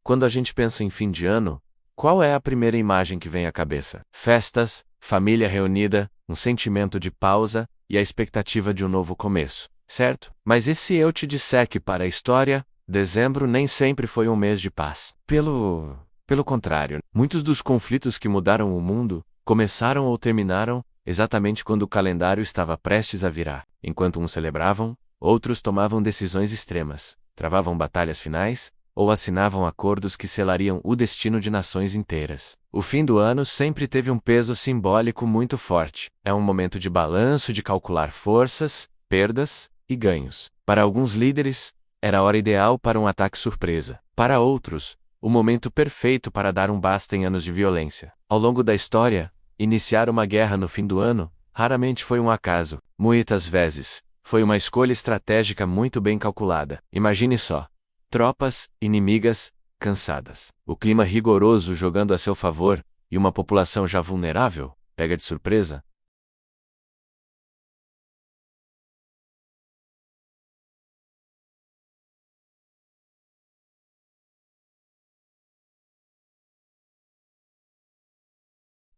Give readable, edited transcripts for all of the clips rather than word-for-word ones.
Quando a gente pensa em fim de ano, qual é a primeira imagem que vem à cabeça? Festas, família reunida, um sentimento de pausa e a expectativa de um novo começo, certo? Mas e se eu te disser que para a história, dezembro nem sempre foi um mês de paz? Pelo contrário, muitos dos conflitos que mudaram o mundo começaram ou terminaram exatamente quando o calendário estava prestes a virar. Enquanto uns celebravam, outros tomavam decisões extremas, travavam batalhas finais ou assinavam acordos que selariam o destino de nações inteiras. O fim do ano sempre teve um peso simbólico muito forte. É um momento de balanço, de calcular forças, perdas e ganhos. Para alguns líderes, era a hora ideal para um ataque surpresa. Para outros, o momento perfeito para dar um basta em anos de violência. Ao longo da história, iniciar uma guerra no fim do ano raramente foi um acaso. Muitas vezes, foi uma escolha estratégica muito bem calculada. Imagine só. Tropas inimigas, cansadas. O clima rigoroso jogando a seu favor, e uma população já vulnerável, pega de surpresa.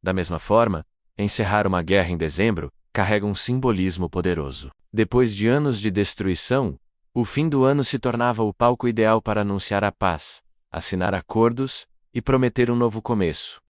Da mesma forma, encerrar uma guerra em dezembro carrega um simbolismo poderoso. Depois de anos de destruição, o fim do ano se tornava o palco ideal para anunciar a paz, assinar acordos e prometer um novo começo.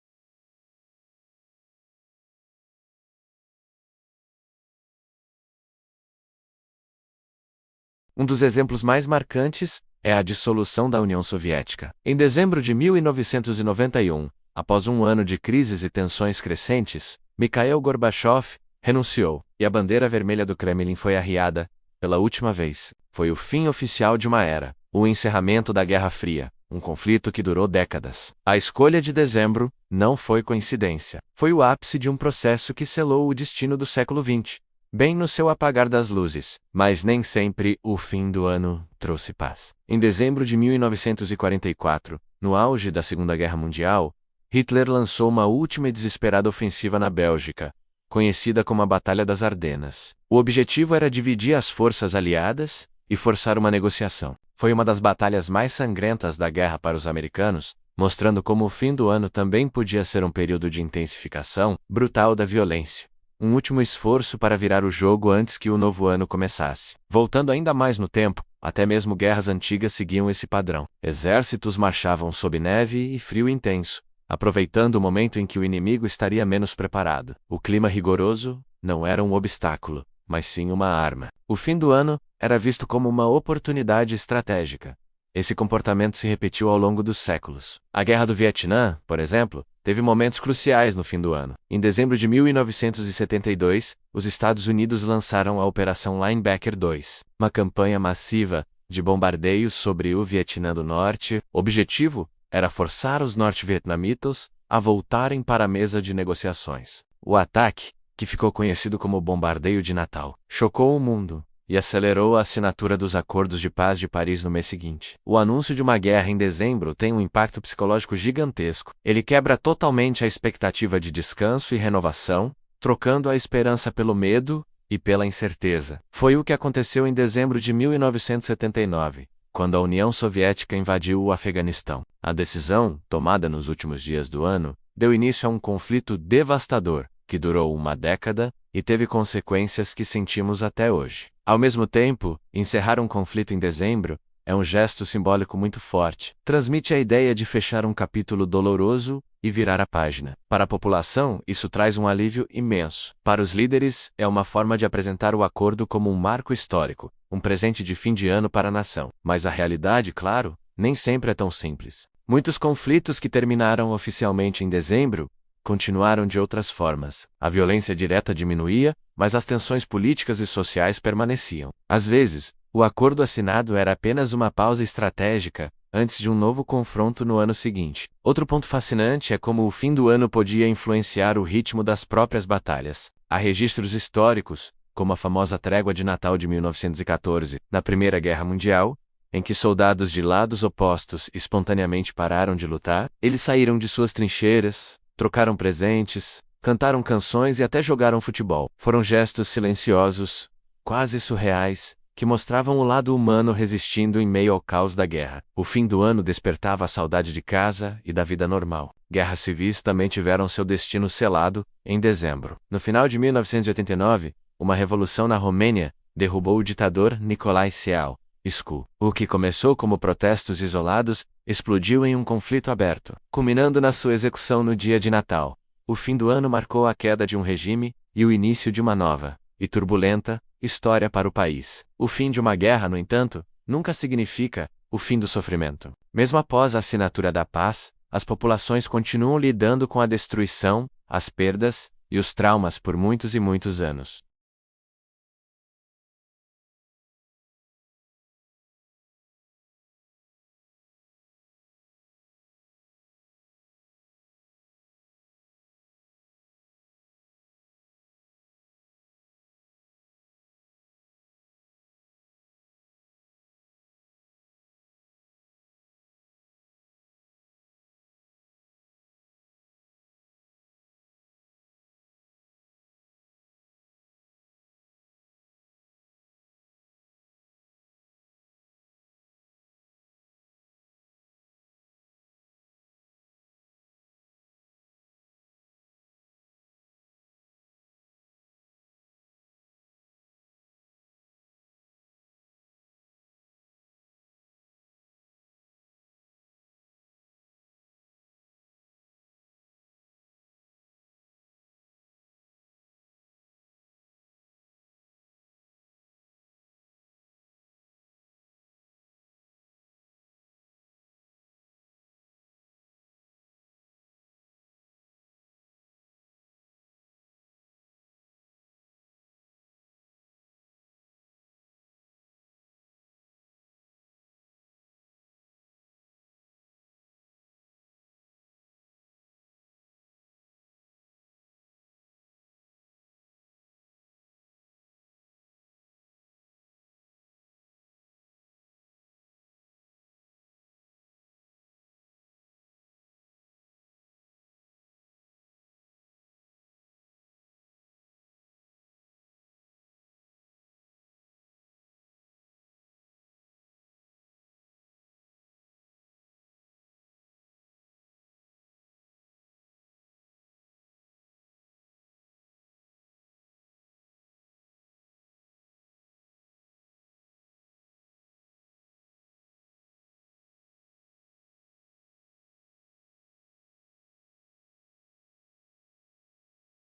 Um dos exemplos mais marcantes é a dissolução da União Soviética. Em dezembro de 1991, após um ano de crises e tensões crescentes, Mikhail Gorbachev renunciou, e a bandeira vermelha do Kremlin foi arriada, pela última vez. Foi o fim oficial de uma era, o encerramento da Guerra Fria, um conflito que durou décadas. A escolha de dezembro não foi coincidência. Foi o ápice de um processo que selou o destino do século XX. Bem no seu apagar das luzes, mas nem sempre o fim do ano trouxe paz. Em dezembro de 1944, no auge da Segunda Guerra Mundial, Hitler lançou uma última e desesperada ofensiva na Bélgica, conhecida como a Batalha das Ardenas. O objetivo era dividir as forças aliadas e forçar uma negociação. Foi uma das batalhas mais sangrentas da guerra para os americanos, mostrando como o fim do ano também podia ser um período de intensificação brutal da violência. Um último esforço para virar o jogo antes que o novo ano começasse. Voltando ainda mais no tempo, até mesmo guerras antigas seguiam esse padrão. Exércitos marchavam sob neve e frio intenso, aproveitando o momento em que o inimigo estaria menos preparado. O clima rigoroso não era um obstáculo, mas sim uma arma. O fim do ano era visto como uma oportunidade estratégica. Esse comportamento se repetiu ao longo dos séculos. A Guerra do Vietnã, por exemplo, teve momentos cruciais no fim do ano. Em dezembro de 1972, os Estados Unidos lançaram a Operação Linebacker II, uma campanha massiva de bombardeios sobre o Vietnã do Norte. O objetivo era forçar os norte-vietnamitas a voltarem para a mesa de negociações. O ataque, que ficou conhecido como Bombardeio de Natal, chocou o mundo e acelerou a assinatura dos Acordos de Paz de Paris no mês seguinte. O anúncio de uma guerra em dezembro tem um impacto psicológico gigantesco. Ele quebra totalmente a expectativa de descanso e renovação, trocando a esperança pelo medo e pela incerteza. Foi o que aconteceu em dezembro de 1979, quando a União Soviética invadiu o Afeganistão. A decisão, tomada nos últimos dias do ano, deu início a um conflito devastador, que durou uma década e teve consequências que sentimos até hoje. Ao mesmo tempo, encerrar um conflito em dezembro é um gesto simbólico muito forte. Transmite a ideia de fechar um capítulo doloroso e virar a página. Para a população, isso traz um alívio imenso. Para os líderes, é uma forma de apresentar o acordo como um marco histórico, um presente de fim de ano para a nação. Mas a realidade, claro, nem sempre é tão simples. Muitos conflitos que terminaram oficialmente em dezembro continuaram de outras formas. A violência direta diminuía, mas as tensões políticas e sociais permaneciam. Às vezes, o acordo assinado era apenas uma pausa estratégica, antes de um novo confronto no ano seguinte. Outro ponto fascinante é como o fim do ano podia influenciar o ritmo das próprias batalhas. Há registros históricos, como a famosa Trégua de Natal de 1914, na Primeira Guerra Mundial, em que soldados de lados opostos espontaneamente pararam de lutar. Eles saíram de suas trincheiras, trocaram presentes, cantaram canções e até jogaram futebol. Foram gestos silenciosos, quase surreais, que mostravam o lado humano resistindo em meio ao caos da guerra. O fim do ano despertava a saudade de casa e da vida normal. Guerras civis também tiveram seu destino selado, em dezembro. No final de 1989, uma revolução na Romênia derrubou o ditador Nicolae Ceausescu. O que começou como protestos isolados, explodiu em um conflito aberto, culminando na sua execução no dia de Natal. O fim do ano marcou a queda de um regime e o início de uma nova e turbulenta história para o país. O fim de uma guerra, no entanto, nunca significa o fim do sofrimento. Mesmo após a assinatura da paz, as populações continuam lidando com a destruição, as perdas e os traumas por muitos e muitos anos.